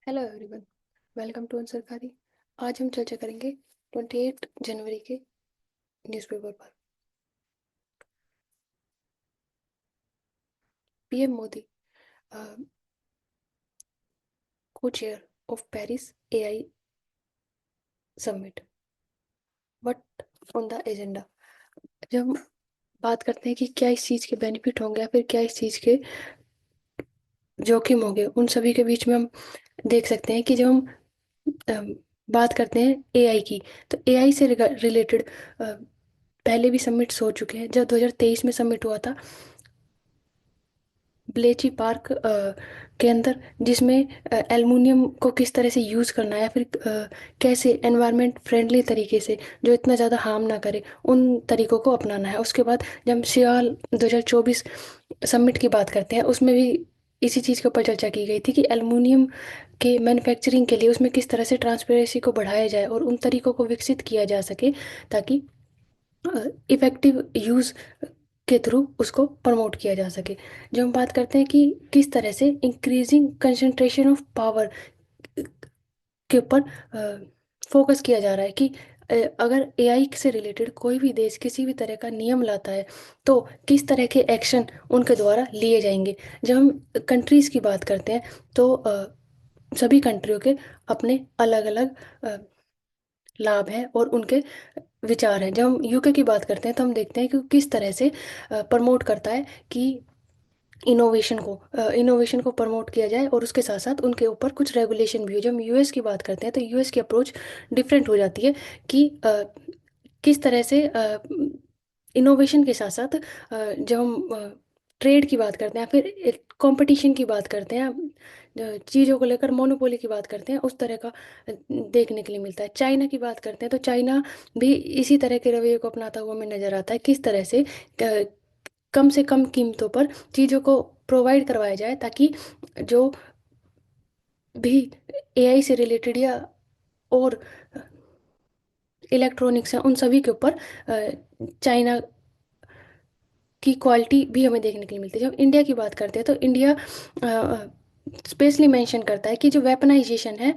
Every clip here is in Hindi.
Hello everyone. वेलकम टू सरकारी। आज हम चर्चा करेंगे 28 जनवरी के न्यूज़पेपर पर। पीएम मोदी को chair of Paris AI summit. What on the agenda. जब हम बात करते हैं कि क्या इस चीज़ के बेनिफिट होंगे या फिर क्या इस चीज़ के जोखिम होंगे, उन सभी के बीच में हम देख सकते हैं कि जब हम अम, बात करते हैं एआई की, तो एआई से रिलेटेड पहले भी समिट्स हो चुके हैं। जब 2023 में समिट हुआ था ब्लेची पार्क के अंदर, जिसमें एल्युमिनियम को किस तरह से यूज़ करना है या फिर कैसे एनवायरनमेंट फ्रेंडली तरीके से जो इतना ज़्यादा हार्म ना करे उन तरीकों को अपनाना है। उसके बाद जब हम सियाल 2024 समिट की बात करते हैं, उसमें भी इसी चीज़ के ऊपर चर्चा की गई थी कि एल्युमिनियम के मैन्युफैक्चरिंग के लिए उसमें किस तरह से ट्रांसपेरेंसी को बढ़ाया जाए और उन तरीकों को विकसित किया जा सके ताकि इफेक्टिव यूज़ के थ्रू उसको प्रमोट किया जा सके। जो हम बात करते हैं कि किस तरह से इंक्रीजिंग कंसंट्रेशन ऑफ पावर के ऊपर फोकस किया जा रहा है कि अगर एआई से रिलेटेड कोई भी देश किसी भी तरह का नियम लाता है तो किस तरह के एक्शन उनके द्वारा लिए जाएंगे। जब हम कंट्रीज़ की बात करते हैं तो सभी कंट्रियों के अपने अलग अलग लाभ हैं और उनके विचार हैं। जब हम यूके की बात करते हैं तो हम देखते हैं कि वो किस तरह से प्रमोट करता है कि इनोवेशन को प्रमोट किया जाए और उसके साथ साथ उनके ऊपर कुछ रेगुलेशन भी हो। जब हम यूएस की बात करते हैं तो यूएस की अप्रोच डिफरेंट हो जाती है कि किस तरह से इनोवेशन के साथ साथ जब हम ट्रेड की बात करते हैं या फिर कंपटीशन की बात करते हैं, चीज़ों को लेकर मोनोपोली की बात करते हैं, उस तरह का देखने के लिए मिलता है। चाइना की बात करते हैं तो चाइना भी इसी तरह के रवैये को अपनाता हुआ हमें नजर आता है। किस तरह कम से कम कीमतों पर चीज़ों को प्रोवाइड करवाया जाए ताकि जो भी एआई से रिलेटेड या और इलेक्ट्रॉनिक्स हैं उन सभी के ऊपर चाइना की क्वालिटी भी हमें देखने के लिए मिलती है। जब इंडिया की बात करते हैं तो इंडिया स्पेशली मेंशन करता है कि जो वेपनाइजेशन है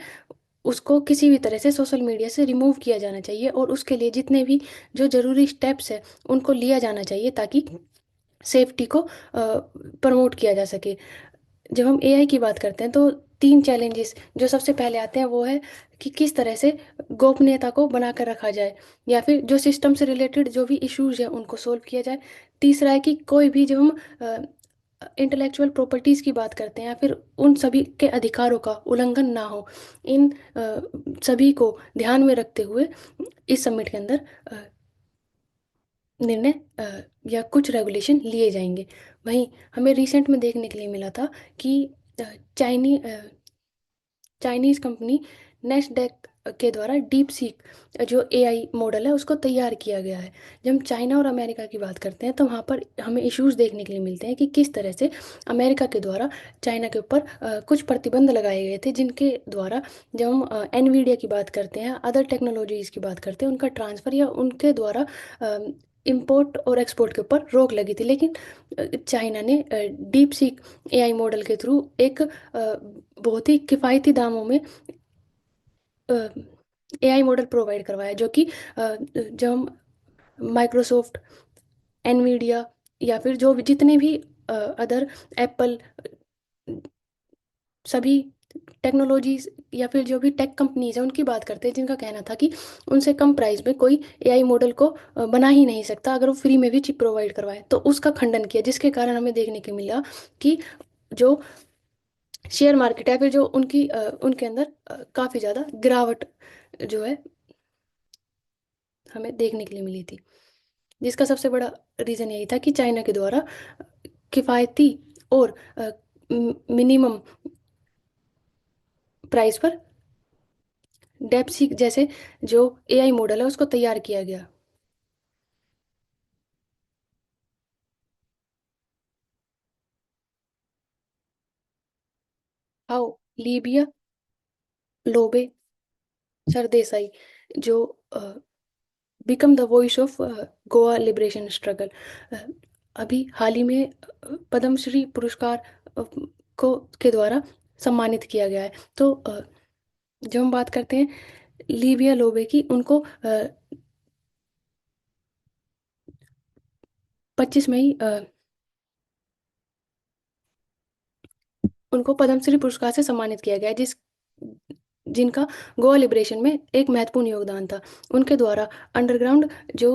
उसको किसी भी तरह से सोशल मीडिया से रिमूव किया जाना चाहिए और उसके लिए जितने भी जो ज़रूरी स्टेप्स है उनको लिया जाना चाहिए ताकि सेफ्टी को प्रमोट किया जा सके। जब हम एआई की बात करते हैं तो तीन चैलेंजेस जो सबसे पहले आते हैं वो है कि किस तरह से गोपनीयता को बनाकर रखा जाए या फिर जो सिस्टम से रिलेटेड जो भी इश्यूज हैं उनको सोल्व किया जाए। तीसरा है कि कोई भी जब हम इंटेलेक्चुअल प्रॉपर्टीज़ की बात करते हैं या फिर उन सभी के अधिकारों का उल्लंघन ना हो, इन सभी को ध्यान में रखते हुए इस समिट के अंदर निर्णय या कुछ रेगुलेशन लिए जाएंगे। वहीं हमें रिसेंट में देखने के लिए मिला था कि अ, चाइनी चाइनीज कंपनी नेस्डेक के द्वारा डीप सीक जो एआई मॉडल है उसको तैयार किया गया है। जब हम चाइना और अमेरिका की बात करते हैं तो वहाँ पर हमें इश्यूज देखने के लिए मिलते हैं कि किस तरह से अमेरिका के द्वारा चाइना के ऊपर कुछ प्रतिबंध लगाए गए थे, जिनके द्वारा जब हम एनवीडिया की बात करते हैं, अदर टेक्नोलॉजीज की बात करते हैं, उनका ट्रांसफ़र या उनके द्वारा इंपोर्ट और एक्सपोर्ट के ऊपर रोक लगी थी। लेकिन चाइना ने डीप सीक एआई मॉडल के थ्रू एक बहुत ही किफ़ायती दामों में एआई मॉडल प्रोवाइड करवाया, जो कि जब हम माइक्रोसॉफ्ट, एनवीडिया या फिर जो भी जितने भी अदर एप्पल, सभी टेक्नोलॉजीज या फिर जो भी टेक कंपनीज हैं उनकी बात करते हैं, जिनका कहना था कि उनसे कम प्राइस में कोई एआई मॉडल को बना ही नहीं सकता अगर वो फ्री में भी चिप प्रोवाइड करवाए, तो उसका खंडन किया, जिसके कारण हमें देखने को मिला कि जो शेयर मार्केट है फिर जो उनके अंदर काफ़ी ज़्यादा गिरावट जो है हमें देखने के लिए मिली थी, जिसका सबसे बड़ा रीज़न यही था कि चाइना के द्वारा किफ़ायती और मिनिमम प्राइस पर डेप्सीक जैसे जो एआई मॉडल है उसको तैयार किया गया। हाउ लीबिया लोबे सरदेसाई जो become the voice of Goa liberation struggle, अभी हाल ही में पद्मश्री पुरस्कार को के द्वारा सम्मानित किया गया है। तो जब हम बात करते हैं लीबिया लोबे की, उनको 25 मई उनको पद्मश्री पुरस्कार से सम्मानित किया गया है, जिनका गोवा लिबरेशन में एक महत्वपूर्ण योगदान था। उनके द्वारा अंडरग्राउंड जो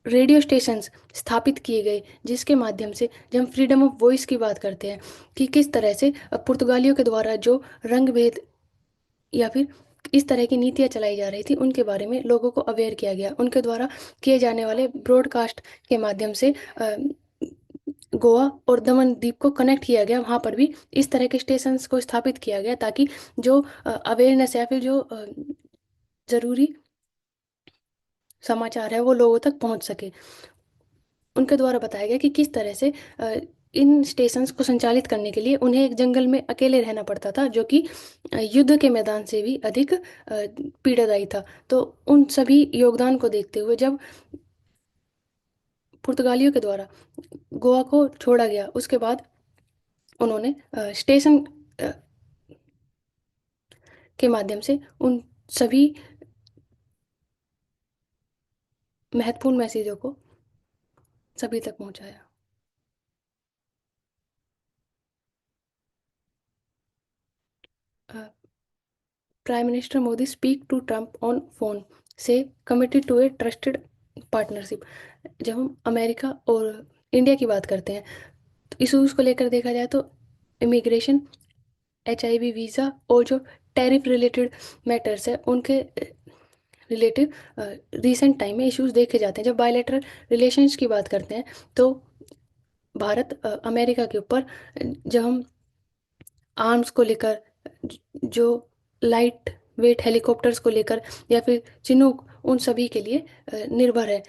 रेडियो स्टेशंस स्थापित किए गए, जिसके माध्यम से जब हम फ्रीडम ऑफ वॉइस की बात करते हैं कि किस तरह से पुर्तगालियों के द्वारा जो रंग भेद या फिर इस तरह की नीतियां चलाई जा रही थी, उनके बारे में लोगों को अवेयर किया गया। उनके द्वारा किए जाने वाले ब्रॉडकास्ट के माध्यम से गोवा और दमन द्वीप को कनेक्ट किया गया। वहाँ पर भी इस तरह के स्टेशंस को स्थापित किया गया ताकि जो अवेयरनेस या फिर जो ज़रूरी समाचार है वो लोगों तक पहुँच सके। उनके द्वारा बताया गया कि किस तरह से इन स्टेशंस को संचालित करने के लिए उन्हें एक जंगल में अकेले रहना पड़ता था, जो कि युद्ध के मैदान से भी अधिक पीड़ादायी था। तो उन सभी योगदान को देखते हुए जब पुर्तगालियों के द्वारा गोवा को छोड़ा गया, उसके बाद उन्होंने स्टेशन के माध्यम से उन सभी महत्वपूर्ण मैसेजों को सभी तक पहुंचाया। Prime minister Modi speak to Trump on phone say committed to a trusted partnership. जब हम अमेरिका और इंडिया की बात करते हैं, तो इशूज़ को लेकर देखा जाए तो इमिग्रेशन, HIV वीज़ा और जो टैरिफ रिलेटेड मैटर्स है, उनके रिलेटिव रिसेंट टाइम में इश्यूज देखे जाते हैं। जब बायलैटरल रिलेशंस की बात करते हैं तो भारत अमेरिका के ऊपर जब हम आर्म्स को लेकर, जो लाइट वेट हेलीकॉप्टर्स को लेकर या फिर चिनूक, उन सभी के लिए निर्भर है,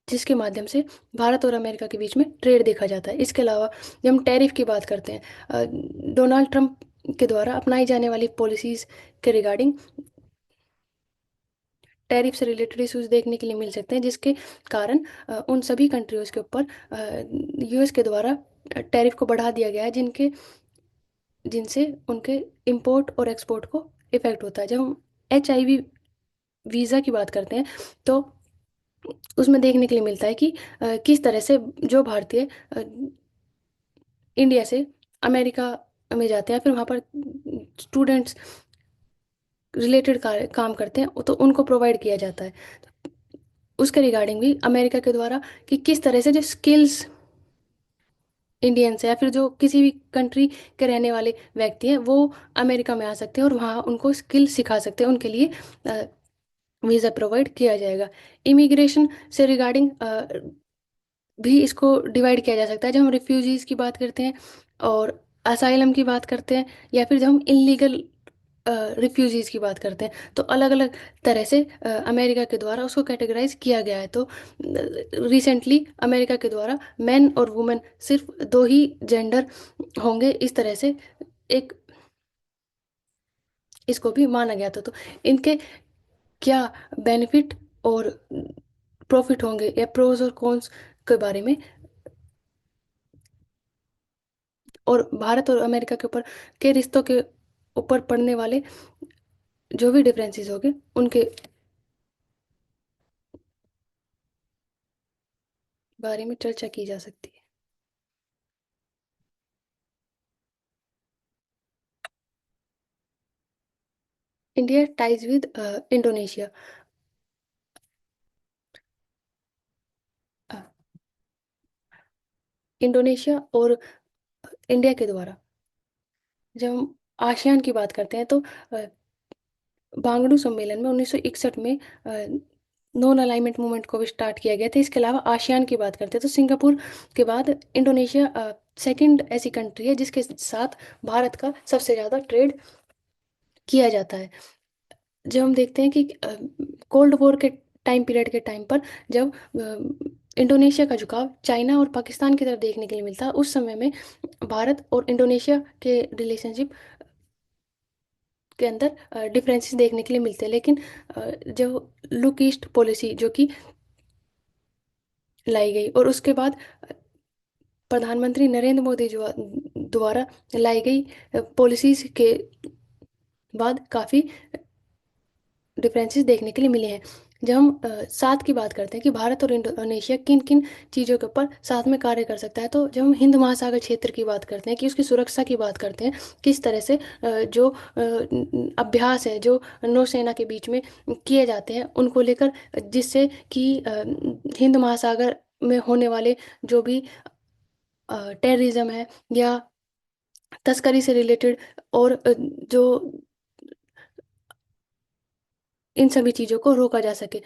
जिसके माध्यम से भारत और अमेरिका के बीच में ट्रेड देखा जाता है। इसके अलावा जब हम टैरिफ की बात करते हैं, डोनाल्ड ट्रंप के द्वारा अपनाई जाने वाली पॉलिसीज के रिगार्डिंग टैरिफ से रिलेटेड इश्यूज देखने के लिए मिल सकते हैं, जिसके कारण उन सभी कंट्रीज के ऊपर US के द्वारा टैरिफ को बढ़ा दिया गया है, जिनसे उनके इंपोर्ट और एक्सपोर्ट को इफेक्ट होता है। जब हम HIV वीज़ा की बात करते हैं तो उसमें देखने के लिए मिलता है कि किस तरह से जो भारतीय इंडिया से अमेरिका में जाते हैं, फिर वहाँ पर स्टूडेंट्स रिलेटेड काम करते हैं, तो उनको प्रोवाइड किया जाता है। उसके रिगार्डिंग भी अमेरिका के द्वारा कि किस तरह से जो स्किल्स इंडियंस या फिर जो किसी भी कंट्री के रहने वाले व्यक्ति हैं, वो अमेरिका में आ सकते हैं और वहाँ उनको स्किल सिखा सकते हैं, उनके लिए वीज़ा प्रोवाइड किया जाएगा। इमिग्रेशन से रिगार्डिंग भी इसको डिवाइड किया जा सकता है। जब हम रिफ्यूजीज़ की बात करते हैं और असाइलम की बात करते हैं, या फिर जब हम इलीगल रिफ्यूजीज़ की बात करते हैं, तो अलग अलग तरह से अमेरिका के द्वारा उसको कैटेगराइज किया गया है। तो रिसेंटली अमेरिका के द्वारा मैन और वुमेन सिर्फ दो ही जेंडर होंगे, इस तरह से एक इसको भी माना गया था। तो इनके क्या बेनिफिट और प्रॉफिट होंगे या प्रोज और कॉन्स के बारे में, और भारत और अमेरिका के ऊपर के रिश्तों के ऊपर पड़ने वाले जो भी डिफरेंसेस होंगे, उनके बारे में चर्चा की जा सकती है। India ties with Indonesia. Indonesia और इंडिया के द्वारा जब हम आसियान की बात करते हैं तो बांगडू सम्मेलन में 1961 में नॉन अलाइनमेंट मूवमेंट को भी स्टार्ट किया गया था। इसके अलावा आसियान की बात करते हैं तो सिंगापुर के बाद इंडोनेशिया सेकंड ऐसी कंट्री है जिसके साथ भारत का सबसे ज़्यादा ट्रेड किया जाता है। जब हम देखते हैं कि कोल्ड वॉर के टाइम पीरियड के टाइम पर जब इंडोनेशिया का झुकाव चाइना और पाकिस्तान की तरफ देखने के लिए मिलता, उस समय में भारत और इंडोनेशिया के रिलेशनशिप के अंदर डिफरेंसेस देखने के लिए मिलते हैं। लेकिन जो लुक ईस्ट पॉलिसी जो कि लाई गई, और उसके बाद प्रधानमंत्री नरेंद्र मोदी जो द्वारा लाई गई पॉलिसीज के बाद काफ़ी डिफरेंसेस देखने के लिए मिले हैं। जब हम साथ की बात करते हैं कि भारत और इंडोनेशिया किन किन चीज़ों के ऊपर साथ में कार्य कर सकता है, तो जब हम हिंद महासागर क्षेत्र की बात करते हैं कि उसकी सुरक्षा की बात करते हैं, किस तरह से जो अभ्यास है जो नौसेना के बीच में किए जाते हैं उनको लेकर, जिससे कि हिंद महासागर में होने वाले जो भी टेररिज्म है या तस्करी से रिलेटेड और जो इन सभी चीज़ों को रोका जा सके।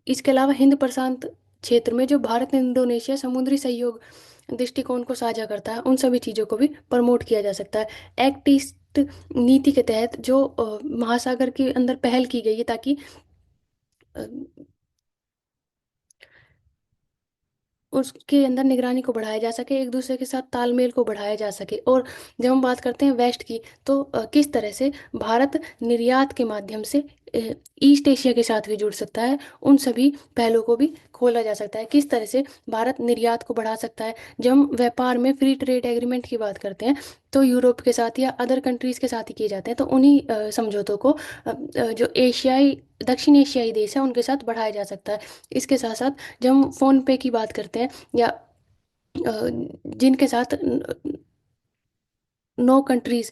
इसके अलावा हिंद प्रशांत क्षेत्र में जो भारत इंडोनेशिया समुद्री सहयोग दृष्टिकोण को साझा करता है, उन सभी चीज़ों को भी प्रमोट किया जा सकता है। एक्ट ईस्ट नीति के तहत जो महासागर के अंदर पहल की गई है, ताकि अ, उसके अंदर निगरानी को बढ़ाया जा सके, एक दूसरे के साथ तालमेल को बढ़ाया जा सके। और जब हम बात करते हैं वेस्ट की, तो किस तरह से भारत निर्यात के माध्यम से ईस्ट एशिया के साथ भी जुड़ सकता है, उन सभी पहलों को भी खोला जा सकता है। किस तरह से भारत निर्यात को बढ़ा सकता है। जब हम व्यापार में फ्री ट्रेड एग्रीमेंट की बात करते हैं, तो यूरोप के साथ या अदर कंट्रीज के साथ ही किए जाते हैं, तो उन्हीं समझौतों को जो एशियाई दक्षिण एशियाई देश है उनके साथ बढ़ाया जा सकता है। इसके साथ साथ जब हम फोन पे की बात करते हैं या जिनके साथ नो कंट्रीज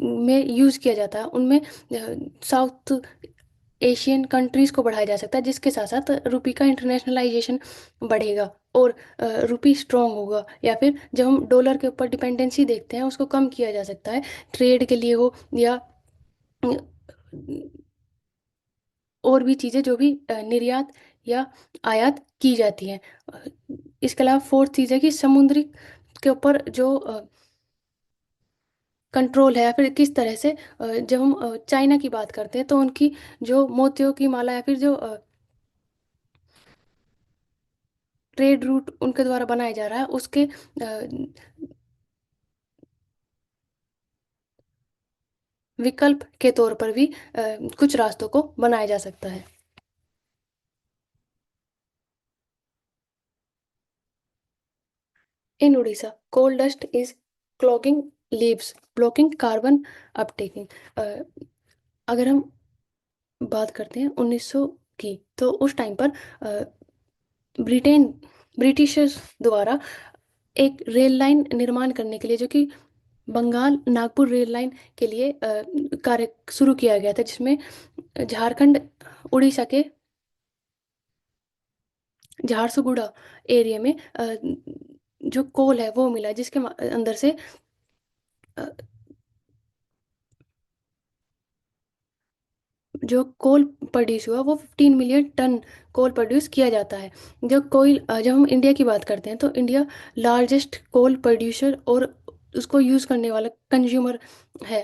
में यूज़ किया जाता है, उनमें साउथ एशियन कंट्रीज को बढ़ाया जा सकता है, जिसके साथ साथ रुपी का इंटरनेशनलाइजेशन बढ़ेगा और रुपी स्ट्रांग होगा। या फिर जब हम डॉलर के ऊपर डिपेंडेंसी देखते हैं, उसको कम किया जा सकता है, ट्रेड के लिए हो या अ, और भी चीज़ें जो भी निर्यात या आयात की जाती हैं। अ, इसके अलावा फोर्थ चीज़ है कि समुद्री के ऊपर जो कंट्रोल है, या फिर किस तरह से जब हम चाइना की बात करते हैं, तो उनकी जो मोतियों की माला या फिर जो ट्रेड रूट उनके द्वारा बनाया जा रहा है, उसके विकल्प के तौर पर भी कुछ रास्तों को बनाया जा सकता है। In Orissa, coal dust is clogging leaves, blocking carbon uptaking. अगर हम बात करते हैं 1900 की, तो उस टाइम पर ब्रिटेन ब्रिटिशर्स द्वारा एक रेल लाइन निर्माण करने के लिए, जो कि बंगाल नागपुर रेल लाइन के लिए कार्य शुरू किया गया था, जिसमें झारखंड उड़ीसा के झारसुगुड़ा एरिया में जो कोल है वो मिला, जिसके अंदर से अ, जो कोल प्रोड्यूस हुआ वो 15 मिलियन टन कोल प्रोड्यूस किया जाता है। जब हम इंडिया की बात करते हैं, तो इंडिया लार्जेस्ट कोल प्रोड्यूसर और उसको यूज़ करने वाला कंज्यूमर है।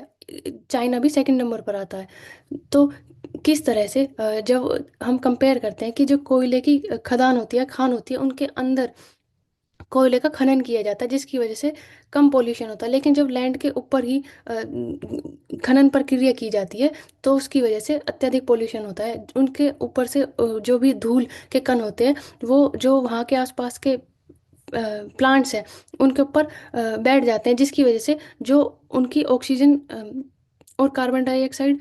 चाइना भी सेकंड नंबर पर आता है। तो किस तरह से जब हम कंपेयर करते हैं कि जो कोयले की खदान होती है, खान होती है, उनके अंदर कोयले का खनन किया जाता है, जिसकी वजह से कम पोल्यूशन होता है। लेकिन जब लैंड के ऊपर ही खनन प्रक्रिया की जाती है, तो उसकी वजह से अत्यधिक पोल्यूशन होता है। उनके ऊपर से जो भी धूल के कण होते हैं, वो जो वहाँ के आसपास के प्लांट्स हैं उनके ऊपर बैठ जाते हैं, जिसकी वजह से जो उनकी ऑक्सीजन और कार्बन डाइऑक्साइड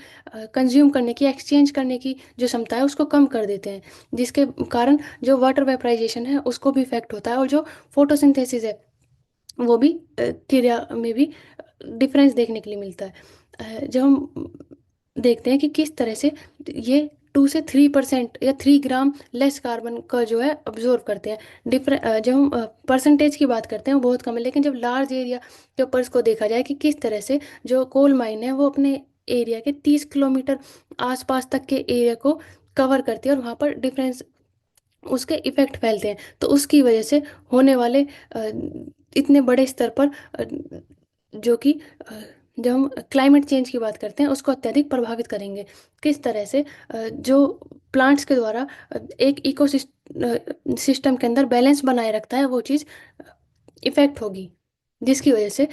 कंज्यूम करने की, एक्सचेंज करने की जो क्षमता है, उसको कम कर देते हैं, जिसके कारण जो वाटर वेपराइजेशन है उसको भी इफेक्ट होता है, और जो फोटोसिंथेसिस है वो भी क्रिया में भी डिफरेंस देखने के लिए मिलता है। जब हम देखते हैं कि किस तरह से ये 2 से 3% या 3 ग्राम लेस कार्बन का जो है ऑब्जॉर्व करते हैं। जब हम परसेंटेज की बात करते हैं वो बहुत कम है, लेकिन जब लार्ज एरिया के ऊपर इसको देखा जाए कि किस तरह से जो कोल माइन है वो अपने एरिया के 30 किलोमीटर आसपास तक के एरिया को कवर करती है, और वहाँ पर डिफरेंस उसके इफेक्ट फैलते हैं, तो उसकी वजह से होने वाले इतने बड़े स्तर पर जो कि जब हम क्लाइमेट चेंज की बात करते हैं उसको अत्यधिक प्रभावित करेंगे। किस तरह से जो प्लांट्स के द्वारा एक इको सिस्टम के अंदर बैलेंस बनाए रखता है, वो चीज़ इफेक्ट होगी, जिसकी वजह से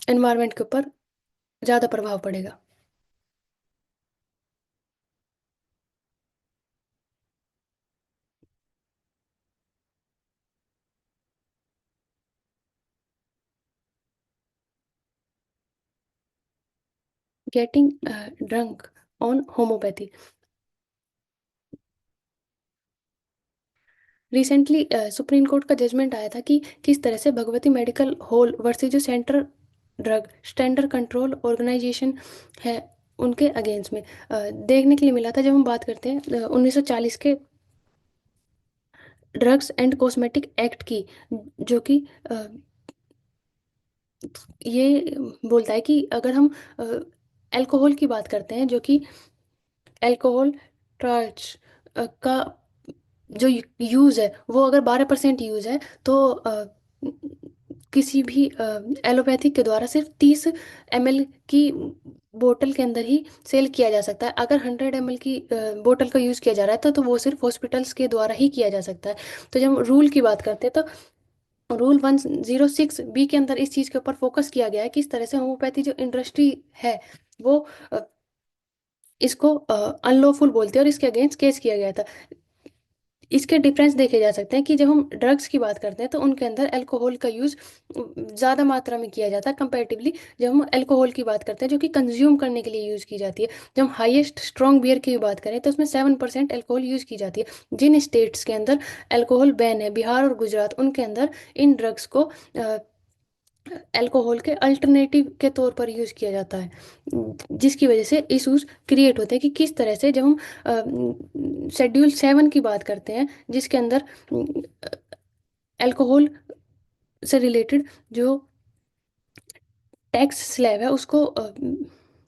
एनवायरनमेंट के ऊपर ज़्यादा प्रभाव पड़ेगा। Getting drunk on homeopathy. Recently supreme court का जजमेंट आया था कि किस तरह से भगवती मेडिकल हॉल वर्सेस जो central drug standard control organisation है, उनके अगेंस्ट में देखने के लिए मिला था। जब हम बात करते हैं 1940 के ड्रग्स एंड कॉस्मेटिक एक्ट की, जो कि ये बोलता है कि अगर हम अल्कोहल की बात करते हैं, जो कि अल्कोहल ट्राच का जो यूज़ है वो अगर 12% यूज़ है, तो किसी भी एलोपैथिक के द्वारा सिर्फ 30 ml की बोतल के अंदर ही सेल किया जा सकता है। अगर 100 ml की बोतल का यूज़ किया जा रहा है तो वो सिर्फ हॉस्पिटल्स के द्वारा ही किया जा सकता है। तो जब हम रूल की बात करते हैं तो रूल 106B के अंदर इस चीज़ के ऊपर फोकस किया गया है कि इस तरह से होम्योपैथी जो इंडस्ट्री है वो इसको अनलॉफुल बोलते हैं और इसके अगेंस्ट केस किया गया था। इसके डिफरेंस देखे जा सकते हैं कि जब हम ड्रग्स की बात करते हैं तो उनके अंदर अल्कोहल का यूज़ ज़्यादा मात्रा में किया जाता है कंपैरेटिवली। जब हम अल्कोहल की बात करते हैं जो कि कंज्यूम करने के लिए यूज़ की जाती है, जब हम हाईएस्ट स्ट्रॉन्ग बियर की बात करें तो उसमें 7% अल्कोहल यूज़ की जाती है। जिन स्टेट्स के अंदर अल्कोहल बैन है, बिहार और गुजरात, उनके अंदर इन ड्रग्स को अल्कोहल के अल्टरनेटिव के तौर पर यूज़ किया जाता है, जिसकी वजह से इशूज क्रिएट होते हैं कि किस तरह से जब हम शेड्यूल 7 की बात करते हैं, जिसके अंदर अल्कोहल से रिलेटेड जो टैक्स स्लैब है उसको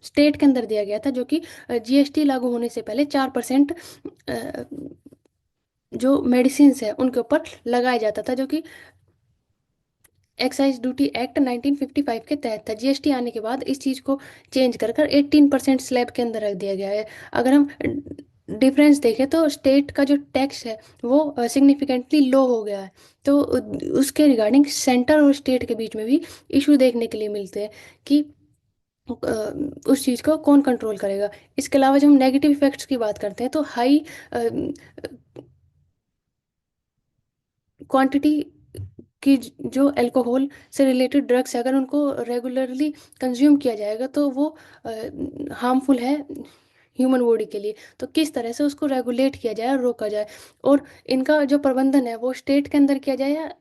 स्टेट के अंदर दिया गया था, जो कि जीएसटी लागू होने से पहले 4% जो मेडिसिन है उनके ऊपर लगाया जाता था, जो कि एक्साइज ड्यूटी एक्ट 1955 के तहत था। जीएसटी आने के बाद इस चीज़ को चेंज कर कर 18% स्लैब के अंदर रख दिया गया है। अगर हम डिफरेंस देखें तो स्टेट का जो टैक्स है वो सिग्निफिकेंटली लो हो गया है। तो उसके रिगार्डिंग सेंटर और स्टेट के बीच में भी इशू देखने के लिए मिलते हैं कि उस चीज़ को कौन कंट्रोल करेगा। इसके अलावा जब हम नेगेटिव इफेक्ट्स की बात करते हैं तो हाई क्वांटिटी कि जो अल्कोहल से रिलेटेड ड्रग्स है, अगर उनको रेगुलरली कंज्यूम किया जाएगा तो वो हार्मफुल है ह्यूमन बॉडी के लिए। तो किस तरह से उसको रेगुलेट किया जाए और रोका जाए, और इनका जो प्रबंधन है वो स्टेट के अंदर किया जाए या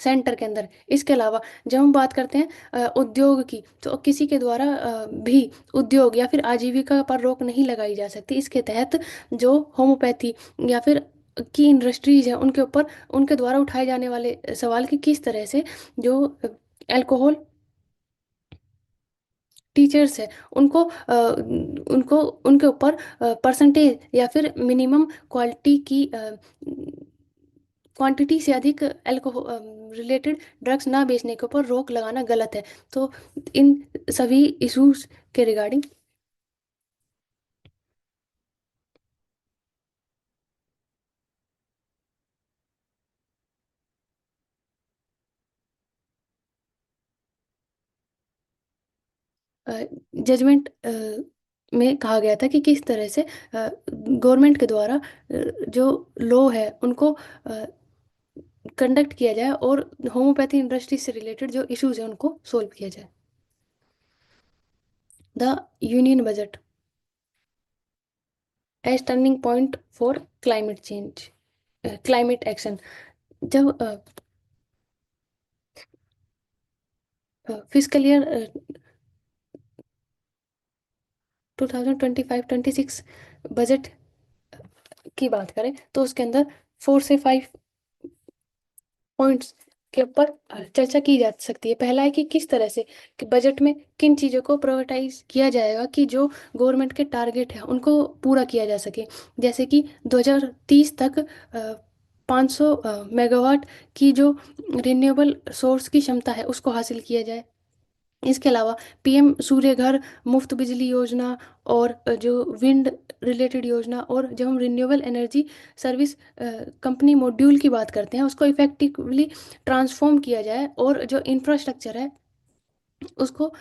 सेंटर के अंदर। इसके अलावा जब हम बात करते हैं उद्योग की, तो किसी के द्वारा भी उद्योग या फिर आजीविका पर रोक नहीं लगाई जा सकती। इसके तहत जो होम्योपैथी या फिर की इंडस्ट्रीज है उनके ऊपर उनके द्वारा उठाए जाने वाले सवाल कि किस तरह से जो अल्कोहल टीचर्स है उनको उनके ऊपर परसेंटेज या फिर मिनिमम क्वालिटी की क्वांटिटी से अधिक अल्कोहल रिलेटेड ड्रग्स ना बेचने के ऊपर रोक लगाना गलत है। तो इन सभी इश्यूज के रिगार्डिंग जजमेंट में कहा गया था कि किस तरह से गवर्नमेंट के द्वारा जो लॉ है उनको कंडक्ट किया जाए और होम्योपैथी इंडस्ट्री से रिलेटेड जो इश्यूज है उनको सोल्व किया जाए। The union budget as turning point for climate change, climate action. जब फिजिकल ईयर 2025-26 बजट की बात करें तो उसके अंदर 4 से 5 पॉइंट्स के ऊपर चर्चा की जा सकती है। पहला है कि किस तरह से कि बजट में किन चीज़ों को प्रायोरिटाइज किया जाएगा कि जो गवर्नमेंट के टारगेट है उनको पूरा किया जा सके। जैसे कि 2030 तक 500 मेगावाट की जो रिन्यूएबल सोर्स की क्षमता है उसको हासिल किया जाए। इसके अलावा पीएम सूर्य घर मुफ्त बिजली योजना और जो विंड रिलेटेड योजना, और जब हम renewable energy service company module की बात करते हैं उसको इफेक्टिवली ट्रांसफॉर्म किया जाए, और जो इंफ्रास्ट्रक्चर है उसको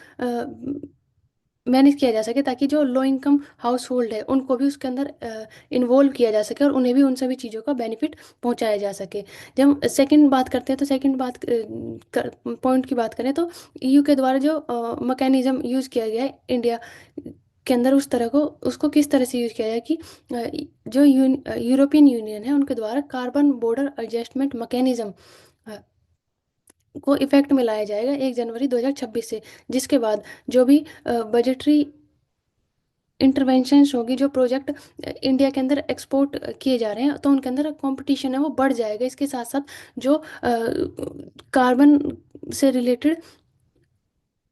मैनेज किया जा सके, ताकि जो लो इनकम हाउस होल्ड है उनको भी उसके अंदर इन्वॉल्व किया जा सके और उन्हें भी उन सभी चीज़ों का बेनिफिट पहुंचाया जा सके। जब हम सेकंड बात करते हैं तो सेकंड बात पॉइंट की बात करें तो ईयू के द्वारा जो मैकेनिज्म यूज़ किया गया है इंडिया के अंदर, उस तरह को उसको किस तरह से यूज़ किया जाए कि जो यूरोपियन यूनियन है उनके द्वारा कार्बन बॉर्डर एडजस्टमेंट मैकेनिज्म को इफेक्ट में लाया जाएगा 1 जनवरी 2026 से, जिसके बाद जो भी बजटरी इंटरवेंशंस होगी, जो प्रोजेक्ट इंडिया के अंदर एक्सपोर्ट किए जा रहे हैं, तो उनके अंदर कंपटीशन है वो बढ़ जाएगा। इसके साथ साथ जो कार्बन से रिलेटेड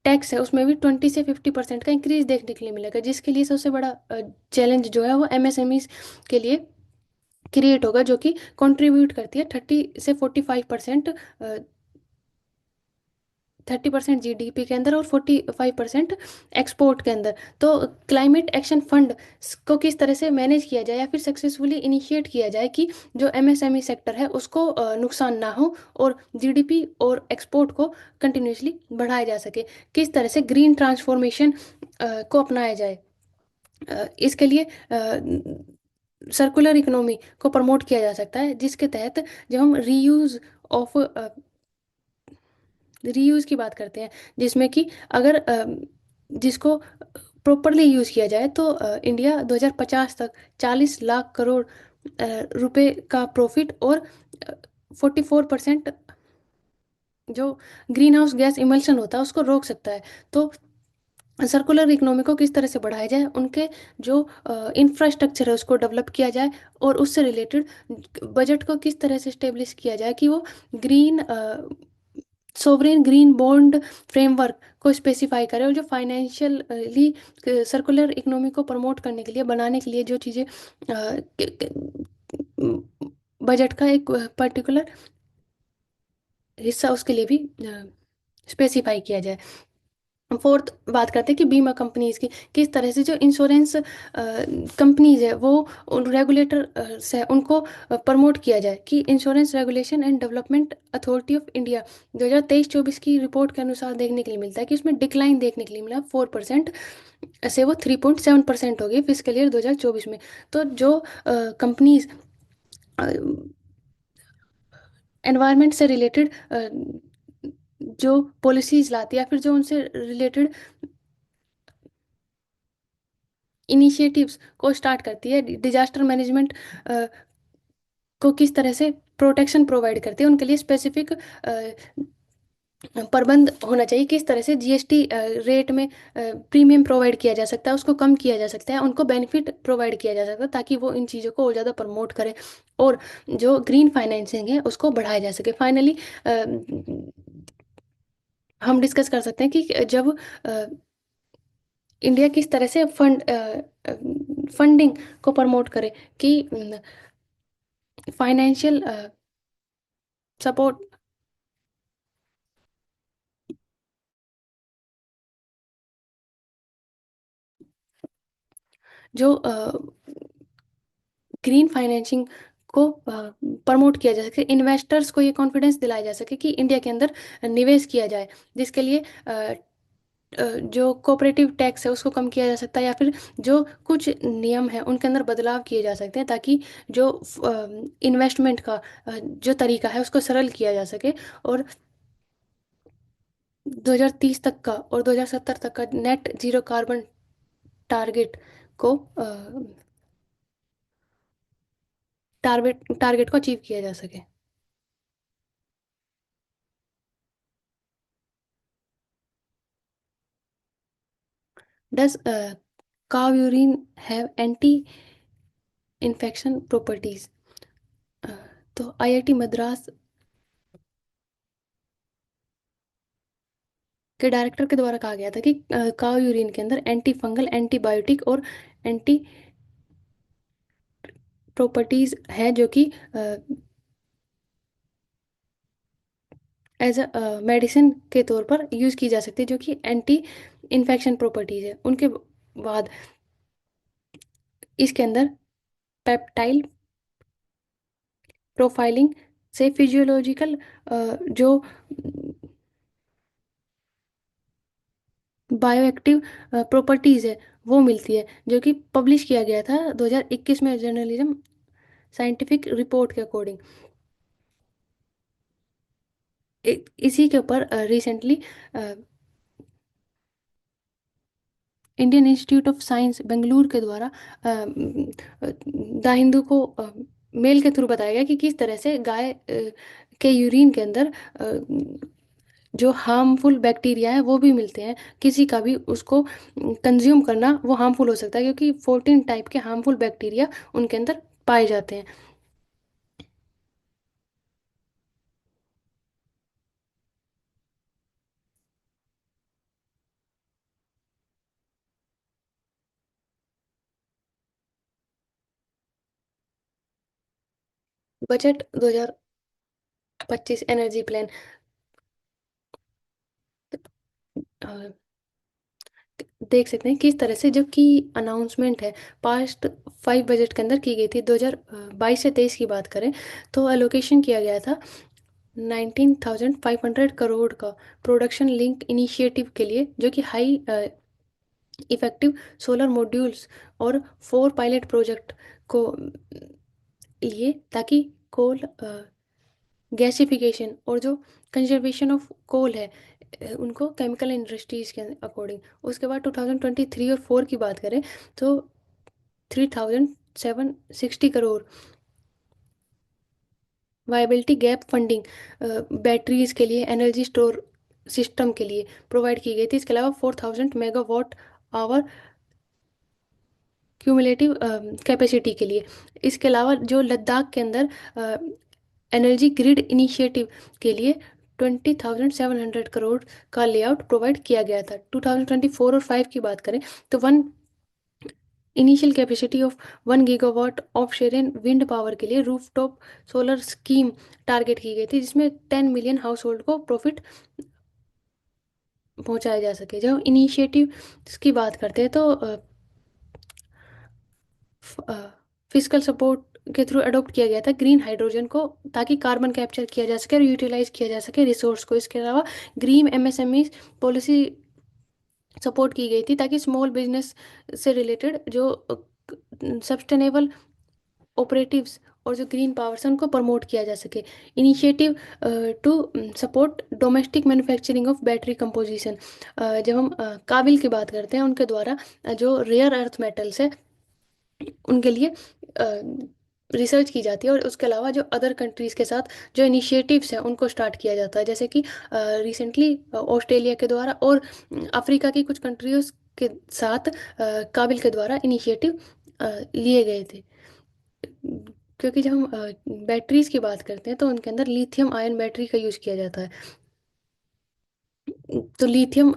टैक्स है उसमें भी 20 से 50% का इंक्रीज देखने के लिए मिलेगा, जिसके लिए सबसे बड़ा चैलेंज जो है वो एमएसएमईज के लिए क्रिएट होगा, जो कि कंट्रीब्यूट करती है 30 से 45%, 30% जीडीपी के अंदर और 45% एक्सपोर्ट के अंदर। तो क्लाइमेट एक्शन फंड को किस तरह से मैनेज किया जाए या फिर सक्सेसफुली इनिशिएट किया जाए कि जो एमएसएमई सेक्टर है उसको नुकसान ना हो और जीडीपी और एक्सपोर्ट को कंटिन्यूसली बढ़ाया जा सके। किस तरह से ग्रीन ट्रांसफॉर्मेशन को अपनाया जाए, इसके लिए सर्कुलर इकोनॉमी को प्रमोट किया जा सकता है, जिसके तहत जब हम ऑफ रीयूज़ की बात करते हैं, जिसमें कि अगर जिसको प्रॉपरली यूज़ किया जाए तो इंडिया 2050 तक 40 लाख करोड़ रुपए का प्रॉफिट और 44% जो ग्रीन हाउस गैस इमल्शन होता है उसको रोक सकता है। तो सर्कुलर इकोनॉमी को किस तरह से बढ़ाया जाए, उनके जो इंफ्रास्ट्रक्चर है उसको डेवलप किया जाए, और उससे रिलेटेड बजट को किस तरह से स्टेब्लिश किया जाए कि वो green sovereign green bond framework को स्पेसिफाई करें, और जो फाइनेंशियली सर्कुलर इकोनॉमी को प्रमोट करने के लिए बनाने के लिए जो चीज़ें बजट का एक पर्टिकुलर हिस्सा उसके लिए भी स्पेसिफाई किया जाए। फोर्थ बात करते हैं कि बीमा कंपनीज की किस तरह से जो इंश्योरेंस कंपनीज है वो रेगुलेटर से उनको प्रमोट किया जाए कि insurance regulation and development authority of India 2023-24 की रिपोर्ट के अनुसार देखने के लिए मिलता है कि उसमें डिक्लाइन देखने के लिए मिला 4% से वो 3.7% हो गई फिजिकल ईयर 2024 में। तो जो कंपनीज एनवायरनमेंट से रिलेटेड जो पॉलिसीज लाती है या फिर जो उनसे रिलेटेड इनिशिएटिव्स को स्टार्ट करती है, डिजास्टर मैनेजमेंट को किस तरह से प्रोटेक्शन प्रोवाइड करती है, उनके लिए स्पेसिफिक प्रबंध होना चाहिए, किस तरह से जीएसटी रेट में प्रीमियम प्रोवाइड किया जा सकता है, उसको कम किया जा सकता है, उनको बेनिफिट प्रोवाइड किया जा सकता है, ताकि वो इन चीज़ों को और ज़्यादा प्रमोट करें और जो ग्रीन फाइनेंसिंग है उसको बढ़ाया जा सके। फाइनली हम डिस्कस कर सकते हैं कि जब इंडिया किस तरह से फंडिंग को प्रमोट करे कि फाइनेंशियल सपोर्ट जो ग्रीन फाइनेंसिंग को प्रमोट किया जा सके, इन्वेस्टर्स को ये कॉन्फिडेंस दिलाया जा सके कि इंडिया के अंदर निवेश किया जाए, जिसके लिए जो कोऑपरेटिव टैक्स है उसको कम किया जा सकता है, या फिर जो कुछ नियम है उनके अंदर बदलाव किए जा सकते हैं, ताकि जो इन्वेस्टमेंट का जो तरीका है उसको सरल किया जा सके, और 2030 तक का और 2070 तक का नेट जीरो कार्बन टारगेट को टारगेट को अचीव किया जा सके। डस काव urine have anti infection properties. तो आईआईटी मद्रास के डायरेक्टर के द्वारा कहा गया था कि काव यूरिन के अंदर एंटी फंगल, एंटीबायोटिक और एंटी प्रॉपर्टीज है, जो कि एज अ मेडिसिन के तौर पर यूज़ की जा सकती है, जो कि एंटी इन्फेक्शन प्रॉपर्टीज है। उनके बाद इसके अंदर पेप्टाइल प्रोफाइलिंग से फिजियोलॉजिकल जो बायो एक्टिव प्रॉपर्टीज़ है वो मिलती है, जो कि पब्लिश किया गया था 2021 में जर्नलिज्म साइंटिफिक रिपोर्ट के अकॉर्डिंग। इसी के ऊपर recently Indian institute of science Bengaluru के द्वारा द हिंदू को मेल के थ्रू बताया गया कि किस तरह से गाय के यूरिन के अंदर जो हार्मफुल बैक्टीरिया है वो भी मिलते हैं। किसी का भी उसको कंज्यूम करना वो हार्मफुल हो सकता है, क्योंकि 14 टाइप के हार्मफुल बैक्टीरिया उनके अंदर पाए जाते हैं। बजट 2025 एनर्जी प्लान देख सकते हैं किस तरह से, जो कि अनाउंसमेंट है पास्ट 5 बजट के अंदर की गई थी। 2022 से 23 की बात करें तो एलोकेशन किया गया था 19,500 करोड़ का प्रोडक्शन लिंक इनिशिएटिव के लिए, जो कि हाई इफेक्टिव सोलर मॉड्यूल्स और 4 पायलट प्रोजेक्ट को लिए, ताकि कोल गैसिफिकेशन और जो कंजर्वेशन ऑफ कोल है उनको केमिकल इंडस्ट्रीज के अकॉर्डिंग। उसके बाद 2023 और 4 की बात करें तो 3,760 crore viability gap funding batteries के लिए, एनर्जी स्टोर सिस्टम के लिए प्रोवाइड की गई थी। इसके अलावा 4,000 मेगावाट आवर क्यूमुलेटिव कैपेसिटी के लिए। इसके अलावा जो लद्दाख के अंदर एनर्जी ग्रिड इनिशिएटिव के लिए 20,700 करोड़ का लेआउट प्रोवाइड किया गया था। 2024 और 5 की बात करें तो one initial capacity of 1 gigawatt of शेरन विंड पावर के लिए रूफटॉप सोलर स्कीम टारगेट की गई थी, जिसमें 10 मिलियन हाउस होल्ड को प्रॉफिट पहुंचाया जा सके। जब इनिशिएटिव की बात करते हैं तो फिजिकल सपोर्ट के थ्रू अडॉप्ट किया गया था ग्रीन हाइड्रोजन को, ताकि कार्बन कैप्चर किया जा सके और यूटिलाइज किया जा सके रिसोर्स को। इसके अलावा ग्रीन एमएसएमई पॉलिसी सपोर्ट की गई थी, ताकि स्मॉल बिजनेस से रिलेटेड जो सस्टेनेबल ऑपरेटिव्स और जो ग्रीन पावर्स हैं उनको प्रमोट किया जा सके। Initiative to support domestic manufacturing of battery composition. जब हम काबिल की बात करते हैं, उनके द्वारा जो रेयर अर्थ मेटल्स है उनके लिए रिसर्च की जाती है, और उसके अलावा जो अदर कंट्रीज़ के साथ जो इनिशिएटिव्स हैं उनको स्टार्ट किया जाता है, जैसे कि रिसेंटली ऑस्ट्रेलिया के द्वारा और अफ्रीका की कुछ कंट्रीज के साथ काबिल के द्वारा इनिशिएटिव लिए गए थे। क्योंकि जब हम बैटरीज की बात करते हैं तो उनके अंदर लिथियम आयन बैटरी का यूज़ किया जाता है। तो लिथियम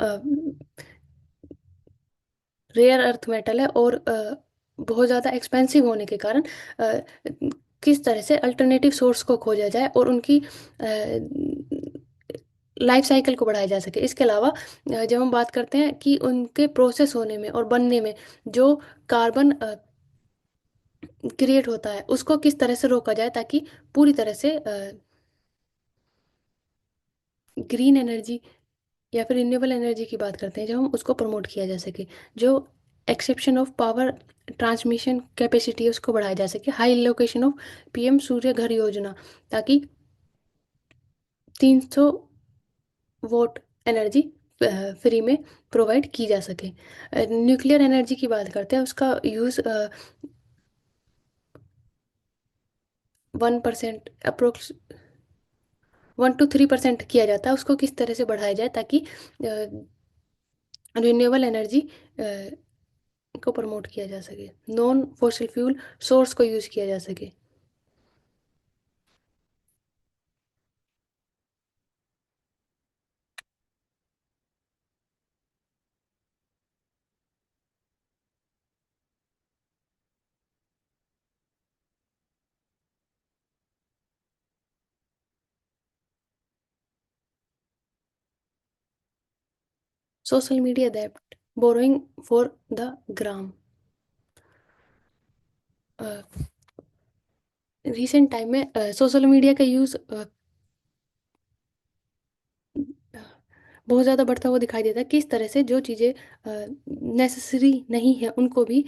रेयर अर्थ मेटल है, और बहुत ज़्यादा एक्सपेंसिव होने के कारण अ, किस तरह से अल्टरनेटिव सोर्स को खोजा जाए और उनकी लाइफ साइकिल को बढ़ाया जा सके। इसके अलावा जब हम बात करते हैं कि उनके प्रोसेस होने में और बनने में जो कार्बन क्रिएट होता है उसको किस तरह से रोका जाए, ताकि पूरी तरह से ग्रीन एनर्जी या फिर रिन्यूएबल एनर्जी की बात करते हैं जब हम उसको प्रमोट किया जा सके। जो exception of power transmission capacity है उसको बढ़ाया जा सके। हाई लोकेशन ऑफ पीएम सूर्य घर योजना, ताकि 300 वोट एनर्जी फ्री में प्रोवाइड की जा सके। न्यूक्लियर एनर्जी की बात करते हैं, उसका यूज़ 1% अप्रोक्स 1 to 3% किया जाता है। उसको किस तरह से बढ़ाया जाए ताकि रिन्यूएबल एनर्जी को प्रमोट किया जा सके, नॉन फॉसिल फ्यूल सोर्स को यूज़ किया जा सके। Social media that borrowing for the gram. Recent time में सोशल मीडिया का यूज़ बहुत ज़्यादा बढ़ता हुआ दिखाई देता है। किस तरह से जो चीज़ें नेसेसरी नहीं है उनको भी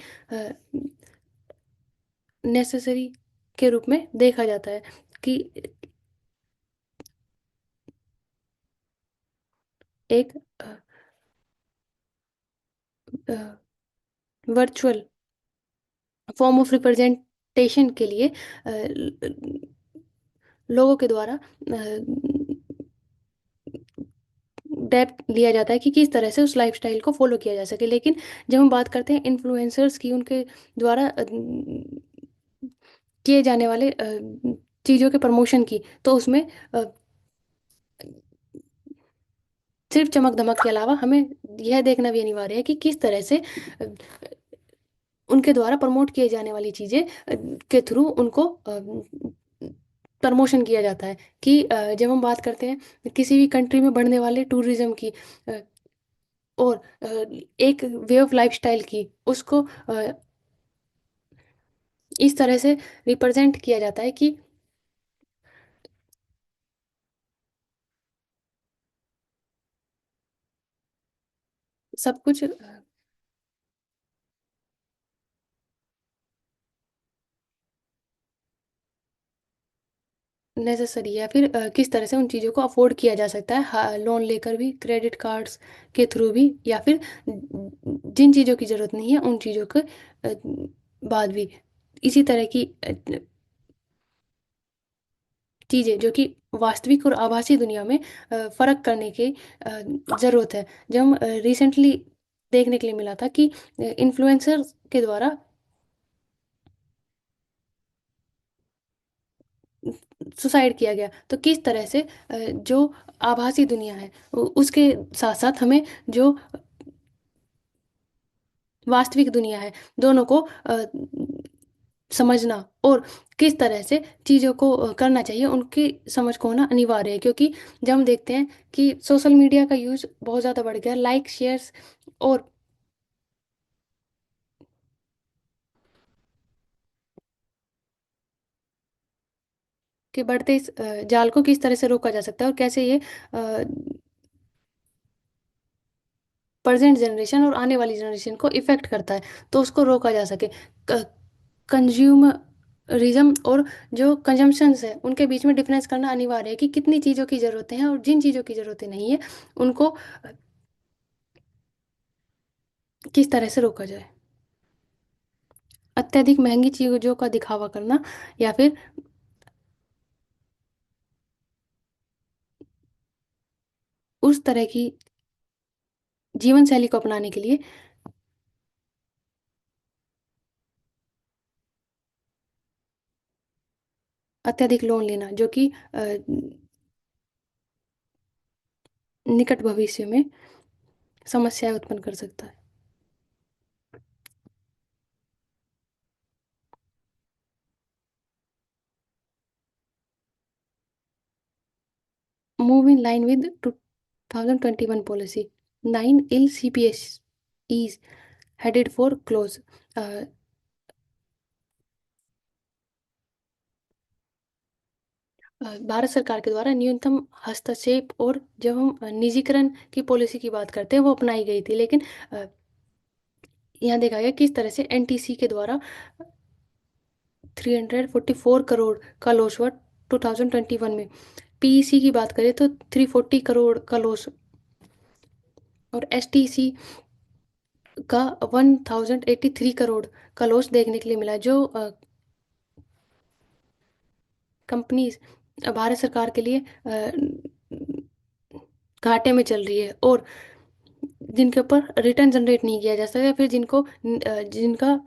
नेसेसरी के रूप में देखा जाता है कि एक वर्चुअल फॉर्म ऑफ रिप्रेजेंटेशन के लिए लोगों के द्वारा डेप्थ लिया जाता है कि किस तरह से उस लाइफस्टाइल को फॉलो किया जा सके। लेकिन जब हम बात करते हैं इन्फ्लुएंसर्स की, उनके द्वारा किए जाने वाले चीज़ों के प्रमोशन की, तो उसमें अ, सिर्फ चमक धमक के अलावा हमें यह देखना भी अनिवार्य है कि किस तरह से अ, उनके द्वारा प्रमोट किए जाने वाली चीज़ें के थ्रू उनको प्रमोशन किया जाता है कि जब हम बात करते हैं किसी भी कंट्री में बढ़ने वाले टूरिज्म की अ, और एक वे ऑफ लाइफस्टाइल की, उसको इस तरह से रिप्रेजेंट किया जाता है कि सब कुछ नेसेसरी है, या फिर किस तरह से उन चीज़ों को अफोर्ड किया जा सकता है, लोन लेकर भी, क्रेडिट कार्ड्स के थ्रू भी, या फिर जिन चीज़ों की ज़रूरत नहीं है उन चीज़ों के बाद भी। इसी तरह की चीज़ें जो कि वास्तविक और आभासी दुनिया में फ़र्क करने की ज़रूरत है। जब हम रिसेंटली देखने के लिए मिला था कि इन्फ्लुएंसर के द्वारा सुसाइड किया गया, तो किस तरह से जो आभासी दुनिया है उसके साथ साथ हमें जो वास्तविक दुनिया है, दोनों को समझना और किस तरह से चीज़ों को करना चाहिए, उनकी समझ को होना अनिवार्य है। क्योंकि जब हम देखते हैं कि सोशल मीडिया का यूज़ बहुत ज़्यादा बढ़ गया, लाइक शेयर्स और के बढ़ते इस जाल को किस तरह से रोका जा सकता है, और कैसे ये प्रेजेंट जनरेशन और आने वाली जनरेशन को इफ़ेक्ट करता है, तो उसको रोका जा सके। कंज्यूमरिज्म और जो कंजम्पशंस है उनके बीच में डिफरेंस करना अनिवार्य है कि कितनी चीज़ों की ज़रूरतें हैं और जिन चीज़ों की ज़रूरतें नहीं है उनको किस तरह से रोका जाए। अत्यधिक महंगी चीज़ों का दिखावा करना, या फिर उस तरह की जीवन शैली को अपनाने के लिए अत्यधिक लोन लेना, जो कि निकट भविष्य में समस्याएं उत्पन्न कर सकता है। Move in line with 2021 policy, 9 इल CPS is headed for close। भारत सरकार के द्वारा न्यूनतम हस्तक्षेप और जब हम निजीकरण की पॉलिसी की बात करते हैं वो अपनाई गई थी, लेकिन अ, यहाँ देखा गया किस तरह से NTC के द्वारा 344 करोड़ का लॉस हुआ 2021 में। PEC की बात करें तो 340 करोड़ का लॉस, और STC का 1083 करोड़ का लॉस देखने के लिए मिला। जो कंपनीज भारत सरकार के लिए घाटे में चल रही है और जिनके ऊपर रिटर्न जनरेट नहीं किया जा सकता, या फिर जिनका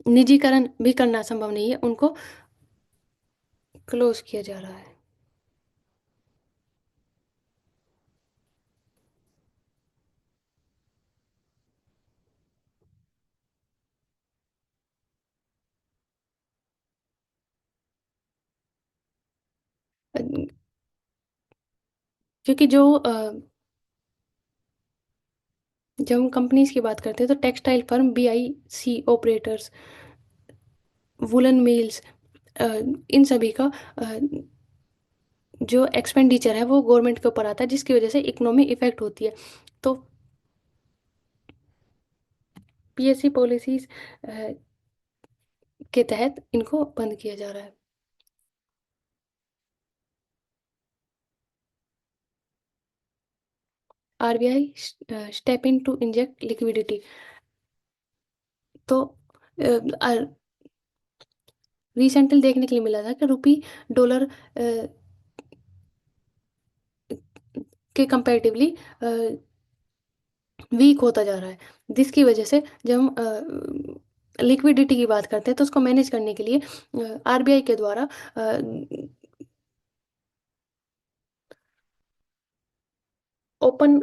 निजीकरण भी करना संभव नहीं है, उनको क्लोज किया जा रहा है। अ, क्योंकि जब हम कंपनीज की बात करते हैं तो textile firm BIC operators, woollen mills, इन सभी का जो एक्सपेंडिचर है वो गवर्नमेंट के ऊपर आता है, जिसकी वजह से इकोनॉमी इफेक्ट होती है। तो पीएससी पॉलिसीज के तहत इनको बंद किया जा रहा है। RBI step in to inject liquidity. तो रिसेंटली देखने के लिए मिला था कि रुपी डॉलर के कंपैरेटिवली वीक होता जा रहा है, जिसकी वजह से जब हम लिक्विडिटी की बात करते हैं तो उसको मैनेज करने के लिए आरबीआई के द्वारा ओपन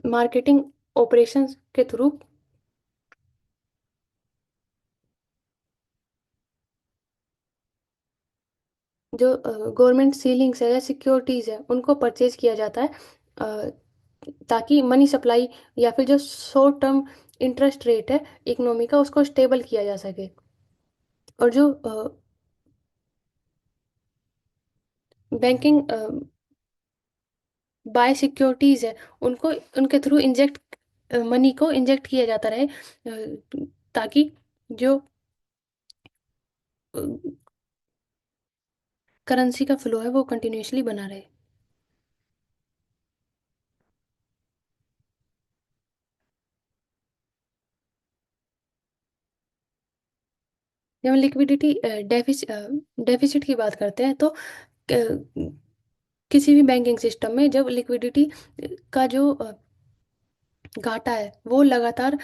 मार्केटिंग ऑपरेशंस के थ्रू जो गवर्नमेंट सीलिंग्स है या सिक्योरिटीज है उनको परचेज किया जाता है, अ, ताकि मनी सप्लाई या फिर जो शॉर्ट टर्म इंटरेस्ट रेट है इकोनॉमी का उसको स्टेबल किया जा सके। और जो बैंकिंग बाय सिक्योरिटीज है उनको उनके थ्रू इंजेक्ट मनी को इंजेक्ट किया जाता रहे, ताकि जो करेंसी का फ्लो है वो कंटिन्यूअसली बना रहे। जब हम लिक्विडिटी डेफिसिट की बात करते हैं तो किसी भी बैंकिंग सिस्टम में जब लिक्विडिटी का जो घाटा है वो लगातार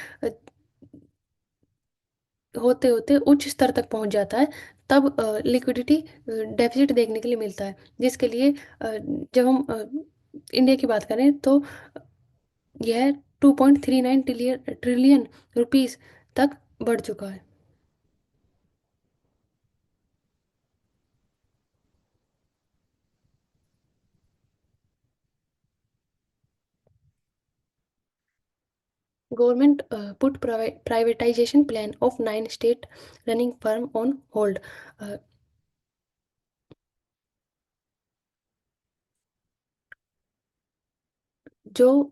होते होते उच्च स्तर तक पहुंच जाता है, तब लिक्विडिटी डेफिसिट देखने के लिए मिलता है, जिसके लिए जब हम इंडिया की बात करें तो यह 2.39 ट्रिलियन रुपीस तक बढ़ चुका है। Government put privatisation plan of 9 state running firm on hold. जो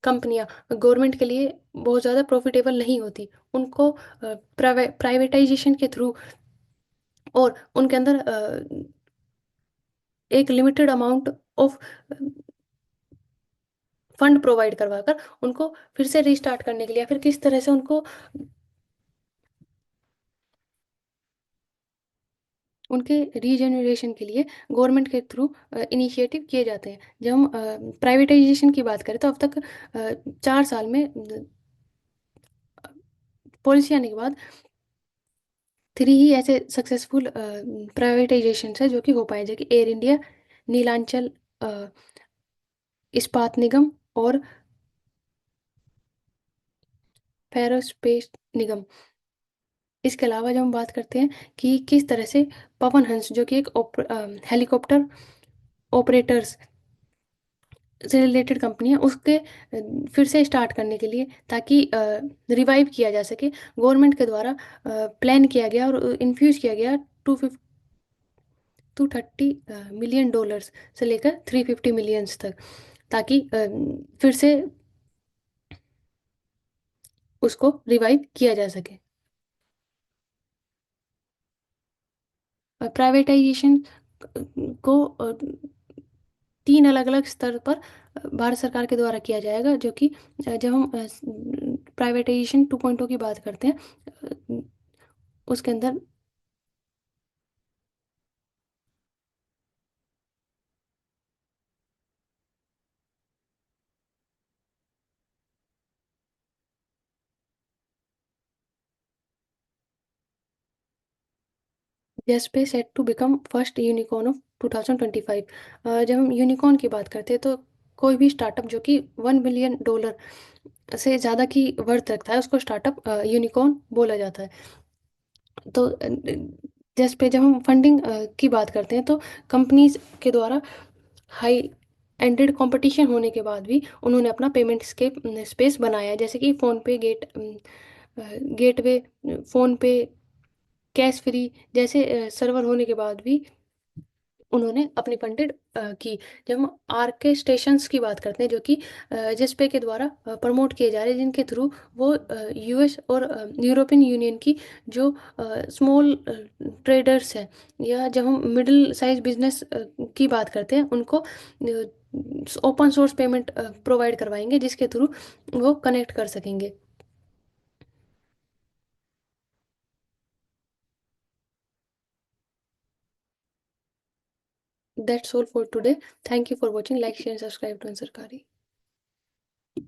कंपनियां गवर्नमेंट के लिए बहुत ज़्यादा प्रॉफिटेबल नहीं होती उनको प्राइवेटाइजेशन के थ्रू और उनके अंदर एक limited amount of fund provide करवाकर उनको फिर से रिस्टार्ट करने के लिए या फिर किस तरह से उनको उनके रीजनरेशन के लिए गवर्नमेंट के थ्रू इनिशिएटिव किए जाते हैं। जब हम प्राइवेटाइजेशन की बात करें तो अब तक 4 साल में पॉलिसी आने के बाद 3 ही ऐसे सक्सेसफुल प्राइवेटाइजेशन है जो कि हो पाए, जो कि एयर इंडिया, नीलांचल अ, इस्पात निगम और एरोस्पेस निगम। इसके अलावा जब हम बात करते हैं कि किस तरह से पवन हंस जो कि एक हेलीकॉप्टर ऑपरेटर्स से रिलेटेड कंपनी है उसके फिर से स्टार्ट करने के लिए, ताकि रिवाइव किया जा सके, गवर्नमेंट के द्वारा प्लान किया गया और इन्फ्यूज किया गया 230 मिलियन डॉलर्स से लेकर 350 मिलियंस तक, ताकि फिर से उसको रिवाइव किया जा सके। प्राइवेटाइजेशन को 3 अलग अलग स्तर पर भारत सरकार के द्वारा किया जाएगा, जो कि जब हम प्राइवेटाइजेशन 2.0 की बात करते हैं उसके अंदर जेस्पे set to become first unicorn of 2025। जब हम यूनिकॉर्न की बात करते हैं तो कोई भी स्टार्टअप जो कि $1 बिलियन से ज़्यादा की वर्थ रखता है उसको स्टार्टअप यूनिकॉर्न बोला जाता है। तो जिस पे जब हम फंडिंग की बात करते हैं तो कंपनीज के द्वारा हाई एंडेड कंपटीशन होने के बाद भी उन्होंने अपना पेमेंट स्पेस बनाया है, जैसे कि फ़ोन पे गेटवे, फ़ोन पे, कैश फ्री जैसे सर्वर होने के बाद भी उन्होंने अपनी फंडेड की। जब हम आर्केस्ट्रेशंस की बात करते हैं, जो कि जिसपे के द्वारा प्रमोट किए जा रहे हैं, जिनके थ्रू वो यूएस और यूरोपियन यूनियन की जो स्मॉल ट्रेडर्स हैं, या जब हम मिडिल साइज बिजनेस की बात करते हैं, उनको ओपन सोर्स पेमेंट प्रोवाइड करवाएंगे, जिसके थ्रू वो कनेक्ट कर सकेंगे। That's all for today. Thank you for watching. Like share subscribe to सरकारी।